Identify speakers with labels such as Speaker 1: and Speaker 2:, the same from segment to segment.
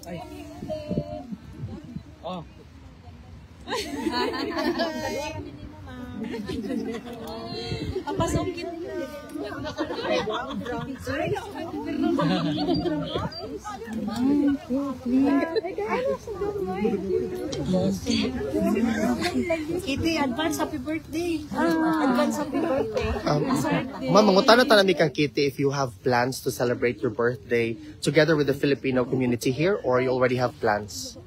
Speaker 1: Ay. Oh.
Speaker 2: Papasokin na.
Speaker 3: Kitty, advance happy birthday. Advance happy birthday.
Speaker 4: Ma'am, mangutan na tanami kang Kitty if you have plans to celebrate your birthday together with the Filipino community here or you already have plans?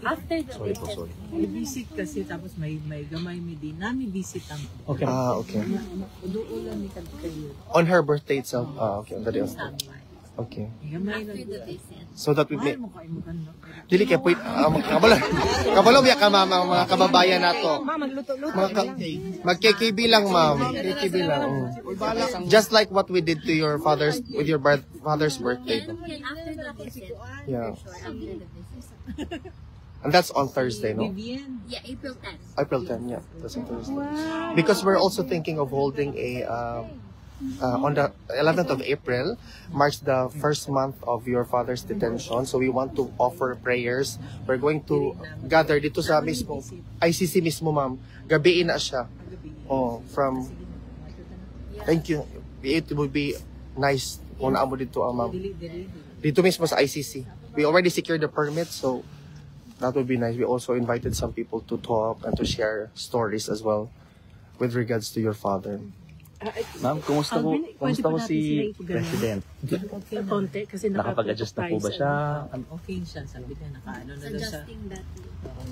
Speaker 2: After the
Speaker 4: Sorry po, sorry.
Speaker 1: May visit kasi tapos may gamay may din. Nami visit ang
Speaker 4: Okay. Ah, okay.
Speaker 1: uduulan ni kayo.
Speaker 4: On her birthday itself? Ah, okay. On the day of okay.
Speaker 1: Gamay lang.
Speaker 4: So that we may...
Speaker 1: Mo kayo mo kan.
Speaker 4: Dili kaya po, kabalo biya ka ma'am, ang mga kababayan nato.
Speaker 3: Magluto-luto.
Speaker 4: Mag-KKB lang ma'am. KKB lang. Just like what we did to your father's, with your father's birthday.
Speaker 2: After the visit.
Speaker 4: Yeah.
Speaker 2: After the visit.
Speaker 4: And that's on Thursday, no?
Speaker 1: Vivian.
Speaker 2: Yeah, April 10th.
Speaker 4: April 10, yeah. That's on Thursday. Because we're also thinking of holding a, on the 11th of April, marks the first month of your father's detention. So we want to offer prayers. We're going to gather dito sa mismo, ICC mismo, ma'am. Gabiin na siya. Oh, from, thank you. It would be nice kung naamo dito, ma'am. Dito mismo sa ICC. We already secured the permit, so that would be nice. We also invited some people to talk and to share stories as well with regards to your father.
Speaker 5: Ma'am, kumusta po si President?
Speaker 3: Konti kasi
Speaker 5: Nakapag-adjust na po ba siya?
Speaker 1: Okay siya, sabi niya nakaano na daw siya.
Speaker 2: Adjusting that.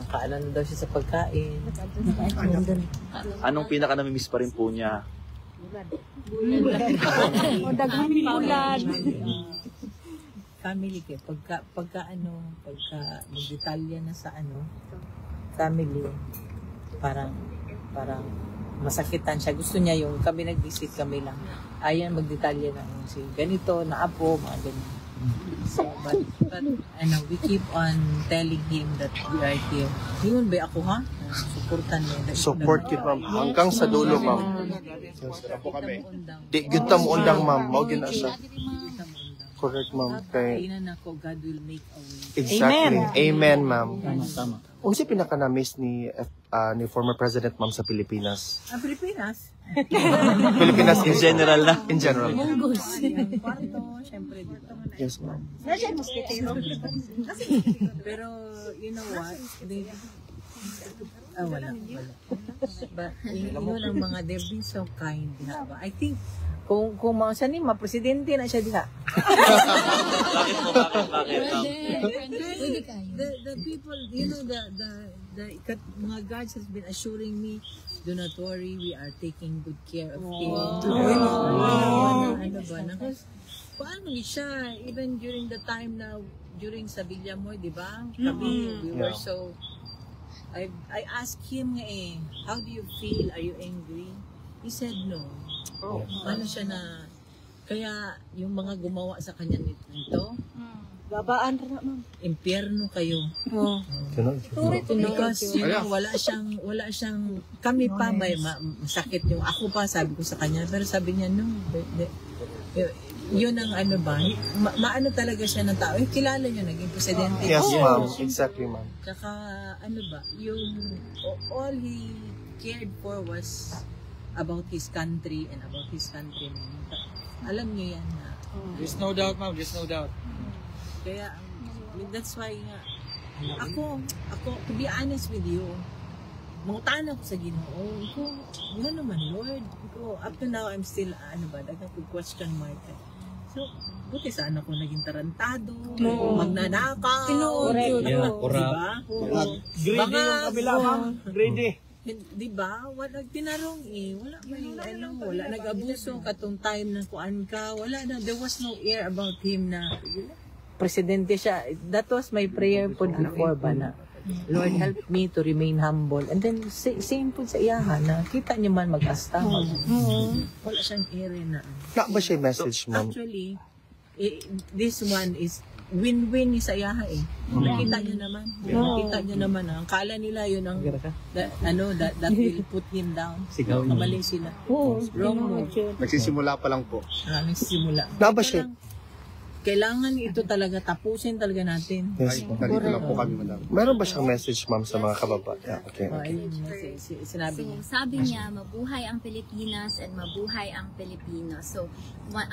Speaker 1: Nakaano na daw siya sa pagkain.
Speaker 5: Anong pinaka-namimiss pa rin po niya?
Speaker 3: O daghang ulan.
Speaker 1: Family kay pagka magdetalya na sa family parang masakitan siya. Gusto niya yung kami nag-visit kami lang. Ayan magdetalya na si ganito na apo mga ganyan. So but we keep on telling him that we are here. Yun ba ako ha? Supportan mo.
Speaker 4: Support kit ma'am hanggang sa dulo ma'am.
Speaker 1: Apo kami.
Speaker 4: Di gyud mo undang ma'am, mao gyud na siya. Correct ma'am. Kay
Speaker 1: God will make a way.
Speaker 4: exactly. Amen ma'am.
Speaker 5: Tama.
Speaker 4: Kung si pinaka-na-miss ni former president ma'am sa Pilipinas.
Speaker 1: Pilipinas.
Speaker 4: Pilipinas
Speaker 5: In general na.
Speaker 4: In general.
Speaker 1: Munggos. Yung kwarto, syempre dito.
Speaker 4: Yes ma'am.
Speaker 1: Pero, you know what? Wala. But, yun ang mga, they've been so kind. I think, kung siya ni presidente na siya diha.
Speaker 5: Bakit po?
Speaker 1: The people, you know, the mga guards has been assuring me, do not worry, we are taking good care of him. Ano ba? Paano siya, even during the time na, during sa Villamoy, di ba? Kami, we were so, I asked him how do you feel? Are you angry? He said no. Ano siya na, kaya yung mga gumawa sa kanya nito,
Speaker 3: Babaan na ma'am.
Speaker 1: impyerno kayo.
Speaker 4: Because
Speaker 1: Because wala siyang, kami pa may masakit yung ako pa, sabi ko sa kanya, pero sabi niya, no, yun ang maano talaga siya ng tao. Kilala niyo, naging presidente.
Speaker 4: yes ma'am. Exactly ma'am.
Speaker 1: Tsaka, yung, all he cared for was about his country and about his countrymen. Alam niyo yan na.
Speaker 6: There's no doubt, ma'am. There's no doubt.
Speaker 1: Kaya, that's why nga, ako, to be honest with you, mangutan ako sa Ginoo. Ano naman, Lord? Up to now, I'm still, question mark. So, buti sana ako naging tarantado, magnanakaw. Diba?
Speaker 6: Greedy yung kabila, ma'am. Greedy.
Speaker 1: Diba? Wala tinarong wala nag-abuso katong time na kuan ka, wala na, there was no air about him na presidente siya. That was my prayer po before ba na, Lord help me to remain humble. And then same po sa iyahan na kita niyo man mag-asta. Wala siyang air na.
Speaker 4: Na ba siya message ma'am?
Speaker 1: Actually, this one is win-win sa iyaha Nakita niyo naman. Nakita niyo naman. Ang kala nila yun ang that will put him down. Kamali sila. Wrong move.
Speaker 4: Nagsisimula pa lang po.
Speaker 1: Nagsisimula.
Speaker 4: Na ba siya?
Speaker 1: kailangan ito talaga, tapusin talaga natin.
Speaker 4: Yes, ma'am.
Speaker 6: Nandito lang po kami, madam.
Speaker 4: Meron ba siyang message, ma'am, sa mga kababa? Yeah, okay.
Speaker 1: Oh, ayun, sinabi niya.
Speaker 2: So, sabi niya, mabuhay ang Pilipinas and mabuhay ang Pilipino. So,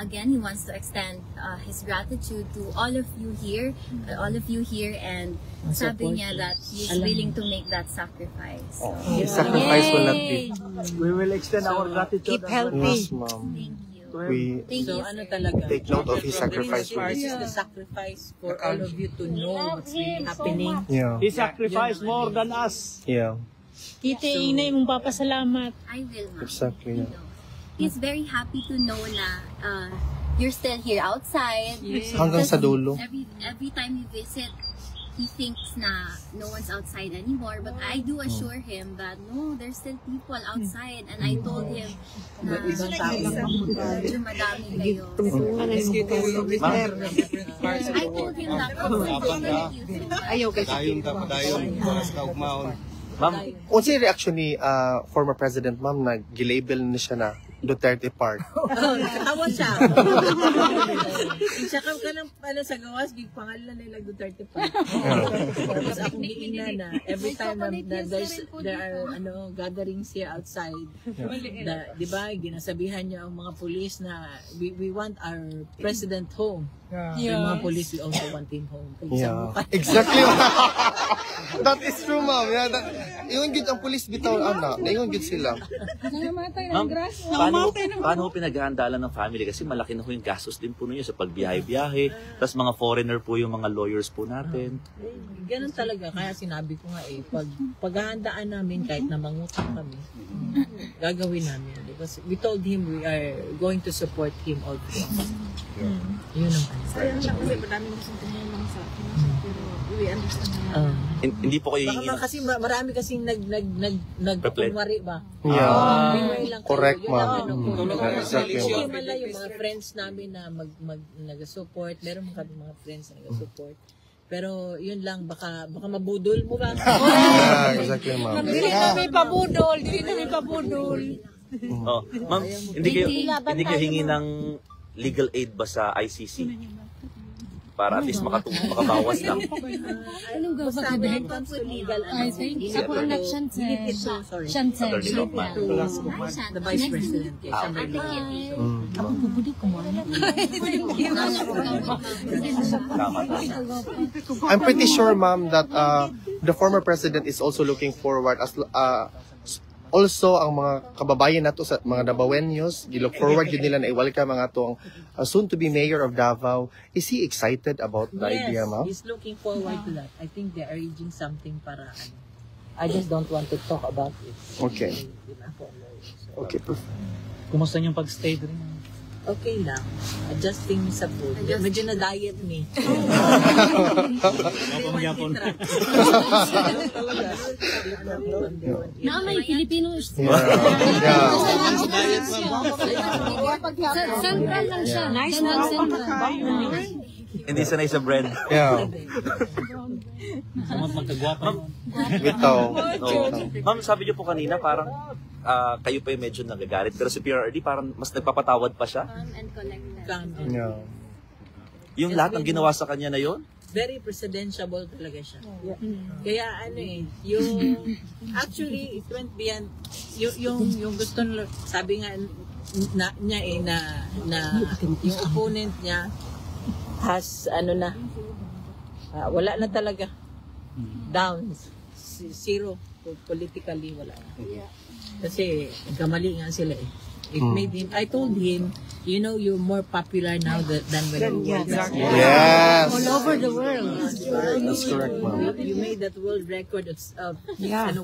Speaker 2: again, he wants to extend his gratitude to all of you here, and sabi niya that he's willing to make that sacrifice. So,
Speaker 4: His sacrifice will not be.
Speaker 6: We will extend our gratitude.
Speaker 3: Keep healthy.
Speaker 4: Yes, ma'am.
Speaker 2: thank you.
Speaker 4: We
Speaker 2: Thank
Speaker 1: So
Speaker 2: you.
Speaker 1: ano talaga?
Speaker 4: take note of his sacrifice for
Speaker 1: This
Speaker 4: this.
Speaker 1: is the sacrifice for all of you to know what's really happening.
Speaker 4: Yeah.
Speaker 6: He sacrificed more than us.
Speaker 4: Yeah.
Speaker 3: Kita inay mong papasalamat.
Speaker 2: I will, ma'am.
Speaker 4: Exactly.
Speaker 2: You know, he's very happy to know na you're still here outside.
Speaker 4: Hanggang sa dulo.
Speaker 2: Every time you visit, he thinks na no one's outside anymore. But I do assure him that no, there's still people outside. And I told him na medyo madami kayo. I told him that
Speaker 3: Ayaw kasi.
Speaker 5: Ma'am,
Speaker 4: Unsa yung reaction ni former President, ma'am, na gilabel na siya na Duterte Park?
Speaker 1: Nakatawa siya. Siya ka ng sa gawas, di pangalan nila Duterte pa. Tapos akong giingnan na every time na there are gatherings here outside, di ba, ginasabihan niya ang mga pulis na we want our president home. Yung mga pulis, we also want him home.
Speaker 4: Yeah. Exactly. That is true, ma'am. Yeah, ingon gid ang pulis bitaw ana. Ingon gid sila.
Speaker 5: ma'am, paano ho pinaghahandaan ng family? Kasi malaki na ho yung gastos din po ninyo sa pagbiyahe-biyahe. Tapos mga foreigner po yung mga lawyers po natin.
Speaker 1: Ganun talaga. Kaya sinabi ko nga paghahandaan namin kahit na mangutang kami, gagawin namin. Because we told him we are going to support him all through. Yun ang
Speaker 3: Sayang siya kasi madaming gustong tumulong sa akin. Pero we understand naman.
Speaker 5: Hindi po kayo
Speaker 1: Baka
Speaker 5: hingin.
Speaker 1: kasi marami kasing nagkunwari ba?
Speaker 4: Yeah.
Speaker 1: Bigay lang kayo.
Speaker 4: Correct,
Speaker 1: Yun
Speaker 4: ma'am.
Speaker 1: ang ano ko.
Speaker 4: Yeah, exactly,
Speaker 1: Hindi
Speaker 4: ma'am.
Speaker 1: man lang yung mga friends namin na nag-support. Meron kami mga friends na nag-support. Pero yun lang, baka mabudol mo ba?
Speaker 4: Yeah, exactly, ma'am.
Speaker 3: Dili na may pabudol. Dili na may pabudol.
Speaker 5: Oh, ma'am, hindi kayo hingi ng legal aid ba sa ICC? Para at least makabawas lang.
Speaker 1: Basta when it comes to legal,
Speaker 2: I think sa connection
Speaker 1: sorry.
Speaker 5: Attorney Lokman.
Speaker 1: The Vice President. Yes, I'm really
Speaker 4: I'm pretty sure, ma'am, that the former president is also looking forward as also ang mga kababayan nato sa mga Davaoenos, gilook forward yun nila na i-welcome ang atong soon to be mayor of Davao. Is he excited about the idea, ma'am?
Speaker 1: He's looking forward to that. I think they're arranging something para I just don't want to talk about it.
Speaker 4: Okay. Okay, perfect.
Speaker 6: Kumusta yung pag-stay din?
Speaker 1: Okay lang. Adjusting sa food. Medyo na-diet me.
Speaker 2: Na may Filipino.
Speaker 4: Yeah.
Speaker 2: Central lang siya. Nice lang central.
Speaker 5: Hindi sanay sa bread.
Speaker 4: Yeah. Bitaw.
Speaker 5: No. Ma'am, sabi niyo po kanina parang kayo pa yung medyo nagagalit. Pero si PRRD parang mas nagpapatawad pa siya.
Speaker 2: And collected.
Speaker 4: Yeah.
Speaker 5: Yung lahat ng ginawa sa kanya na yon.
Speaker 1: Very presidentiable talaga siya. Kaya yung actually it went beyond yung gusto sabi nga niya na yung opponent niya has wala na talaga. Down. Zero. Politically wala na. Kasi kamali nga sila eh. It made him, I told him, you're more popular now than when you were there.
Speaker 4: Yes.
Speaker 3: All over the world.
Speaker 4: That's correct, ma'am.
Speaker 1: You made that world record of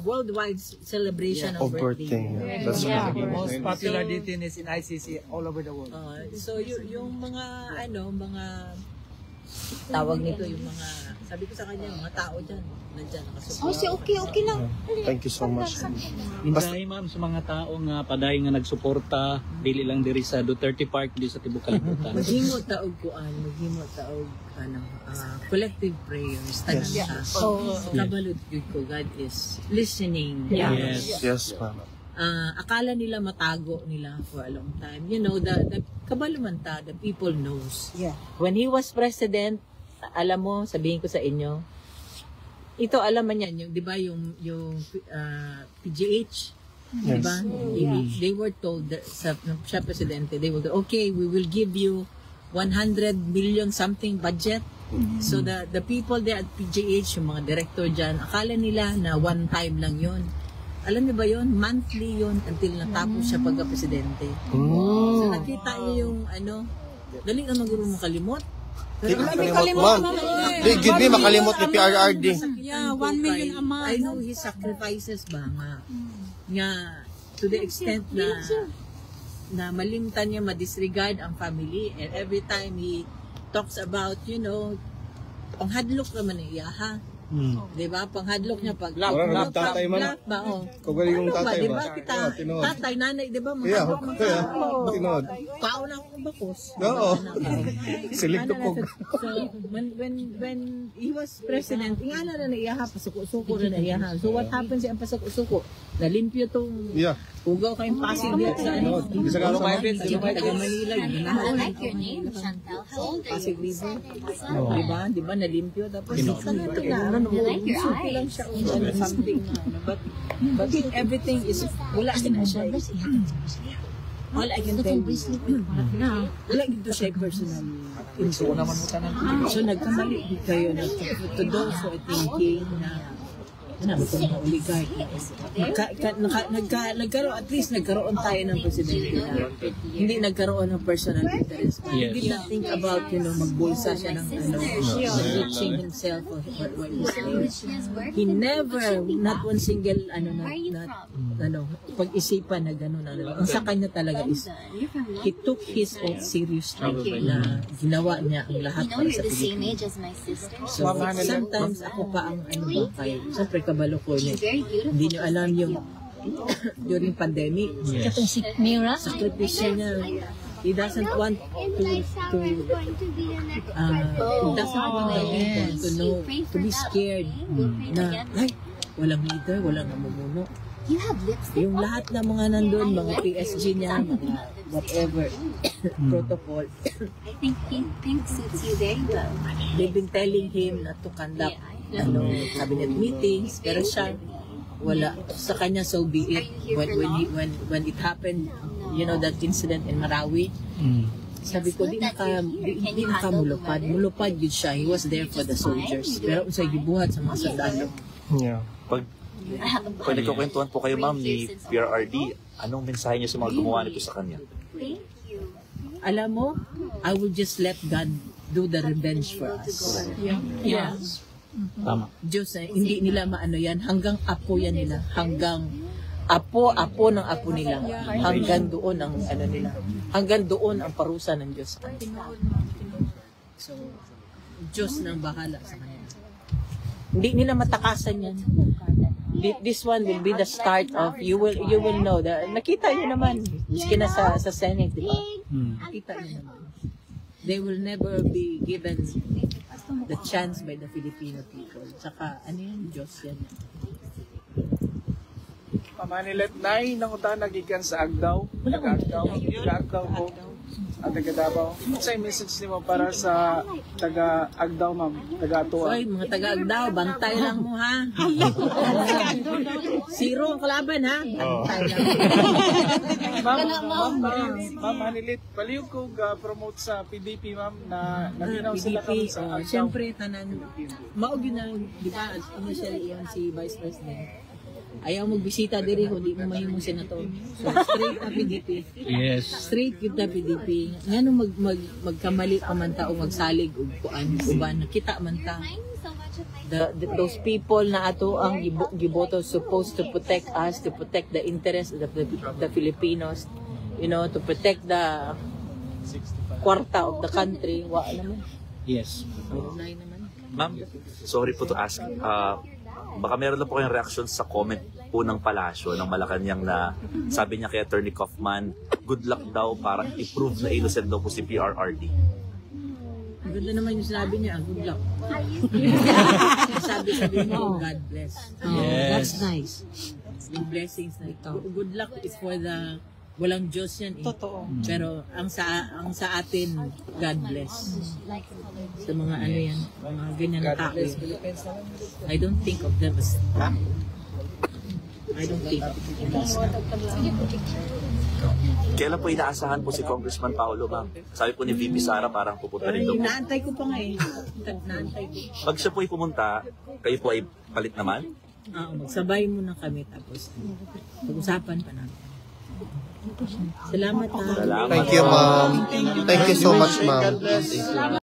Speaker 1: worldwide celebration of birthday.
Speaker 4: Yeah. That's correct.
Speaker 6: Most popular detainees in ICC all over the world.
Speaker 1: So yung mga tawag nito, yung mga sabi ko sa kanya, mga tao dyan, nandyan, nakasupport.
Speaker 3: Okay lang.
Speaker 4: Thank you so much.
Speaker 6: Minsahe ma'am sa mga tao nga paday nga nagsuporta dili lang diri sa Duterte Park di sa tibuok kalibutan.
Speaker 1: Maghimo taog collective prayers tanan siya. Kabalud gyud ko, God is listening.
Speaker 6: Yes.
Speaker 4: Yes, ma'am.
Speaker 1: akala nila matago nila for a long time. You know, the kabalumanta, the people knows.
Speaker 3: Yeah.
Speaker 1: When he was president, alam mo, sabihin ko sa inyo, ito alam man yan, yung, di ba, yung PGH, di ba? They were told, siya presidente, they were told, okay, we will give you 100 million something budget. So the people there at PGH, yung mga director dyan, akala nila na one time lang yun. Alam niyo ba yun? Monthly yun until natapos siya pagka-presidente. So nakita niyo yung dali na maguro makalimot.
Speaker 4: Di makalimot, ma'am. Di makalimot ni PRRD.
Speaker 3: Yeah, 1 million a month.
Speaker 1: I know his sacrifices ba nga. Nga, to the extent na malimtan niya, madisregard ang family, and every time he talks about, you know, panghadlok naman niya, ha? Diba? Panghadlok niya pag
Speaker 7: Black tatay man.
Speaker 1: black ba? Oh.
Speaker 7: Kagaling yung tatay
Speaker 1: Diba
Speaker 7: ba?
Speaker 1: kita,
Speaker 7: Tinood.
Speaker 1: tatay, nanay, diba?
Speaker 7: Yeah,
Speaker 1: Oo.
Speaker 7: tinood.
Speaker 1: Pao na akong bakos.
Speaker 7: Oo. Silig to po.
Speaker 1: So, when he was president, ingala na naiyaha, pasuko-suko na naiyaha. So, what happens yung pasuko-suko? Nalimpyo tong
Speaker 7: Yeah.
Speaker 1: Hugaw kayong Pasig dito sa
Speaker 7: Isa ka lang
Speaker 1: taga Manila,
Speaker 2: I
Speaker 1: ginawa
Speaker 2: like your name, Chantel. How old are
Speaker 1: Pasig
Speaker 2: you?
Speaker 1: River. Diba, nalimpyo. Tapos,
Speaker 2: I like your
Speaker 1: lang
Speaker 2: eyes.
Speaker 1: siya something but everything is wala na siya. All I can tell you, wala dito siya personal. So nagkamali kayo na to those who are thinking na itong mga oligarch. Nagkaroon, at least nagkaroon tayo ng presidente na hindi nagkaroon ng personal interest. He did not think about, you know, magbulsa siya ng reaching himself or what he's saying. He never, not one single, pag-isipan na gano'n. Ang sa kanya talaga is, he took his oath seriously na ginawa niya ang lahat
Speaker 2: You know
Speaker 1: para
Speaker 2: you're
Speaker 1: sa
Speaker 2: the same
Speaker 1: Pilipinas.
Speaker 2: age as my sister.
Speaker 1: So, sometimes ako pa ang siyempre kabalo ko niya.
Speaker 2: Very beautiful.
Speaker 1: Hindi nyo alam yung during pandemic.
Speaker 3: Katong si Mira.
Speaker 1: Sakripisyo niya. He doesn't want to he doesn't want the people to know, to be scared na, ay, walang leader, walang namumuno.
Speaker 2: You have lipstick.
Speaker 1: Yung lahat ng mga nandun, mga PSG niya, mga whatever, protocol,
Speaker 2: I think pink suits you very well.
Speaker 1: they've been telling him not to conduct cabinet meetings, pero siya, wala. Sa kanya, so be it. When it happened, you know, that incident in Marawi, sabi ko, di nakamulupad. Mulupad yun siya. He was there for the soldiers. Pero sa gibuhat sa mga sundalo.
Speaker 7: Yeah.
Speaker 5: Pag nagkukwentuhan po kayo, ma'am, ni PRRD, anong mensahe niyo sa mga gumawa nito sa kanya?
Speaker 2: Thank you.
Speaker 1: Alam mo, I will just let God do the revenge for us. Yeah.
Speaker 6: Tama.
Speaker 1: Diyos, hindi nila maano yan. Hanggang apo yan nila. Hanggang apo ng apo nila. Hanggang doon ang ano nila. Hanggang doon ang parusa ng Diyos. So, Diyos nang bahala sa kanila. Hindi nila matakasan yan. This one will be the start of you will know that nakita niyo naman maski na sa Senate, di ba? Nakita niyo naman. They will never be given the chance by the Filipino people. Saka ano yan, Diyos yan.
Speaker 8: Pamanilet nay nang uta nagikan sa Agdaw. Taga-Agdaw ko. At taga-Davao. Sa message nimo para sa taga-Agdaw, ma'am, taga-Atua.
Speaker 1: Oy, mga taga-Agdaw, bantay lang mo ha. Zero ang kalaban ha. Bantay lang.
Speaker 8: Ma'am Manilit, palihog ko promote sa PDP, ma'am, na naminaw sila kami sa Agdaw.
Speaker 1: Siyempre, tanan. Maog yun na, di ba, initially yan si Vice President. Ayaw magbisita diri kung di mo mahimong senator. So, straight na PDP.
Speaker 6: Yes.
Speaker 1: Straight yun na PDP. Nga nung magkamali pa man ta o magsalig o kuan, uban, nakita man ta. Those people na ato ang giboto supposed to protect us, to protect the interest of the Filipinos, you know, to protect the kwarta of the country. Wa naman.
Speaker 6: Yes.
Speaker 1: Unay naman.
Speaker 5: Ma'am, sorry po to ask. Baka meron na po kayong reaction sa comment po ng Palasyo ng Malacanang na sabi niya kay Attorney Kaufman, good luck daw para i-prove na innocent daw po si PRRD.
Speaker 1: Ang ganda naman yung sinabi niya, good luck. Sabi mo, God bless.
Speaker 3: Oh, that's nice.
Speaker 1: yung blessings na ito. Good luck is for the walang Diyos yan eh.
Speaker 3: Totoo.
Speaker 1: Pero ang sa atin, God bless. Sa mga ano yan, mga ganyan na tao. I don't think of them as I don't think of them as
Speaker 5: Kailan po inaasahan po si Congressman Paulo, ma'am? Sabi po ni VP Sara parang pupunta rin daw po.
Speaker 1: Naantay ko pa nga eh. Naantay ko.
Speaker 5: Pag siya po ay pumunta, kayo po ay palit naman?
Speaker 1: Magsabay muna kami tapos pag-usapan pa namin. Salamat ha.
Speaker 5: Salamat.
Speaker 4: Thank you, ma'am. Thank you so much, ma'am.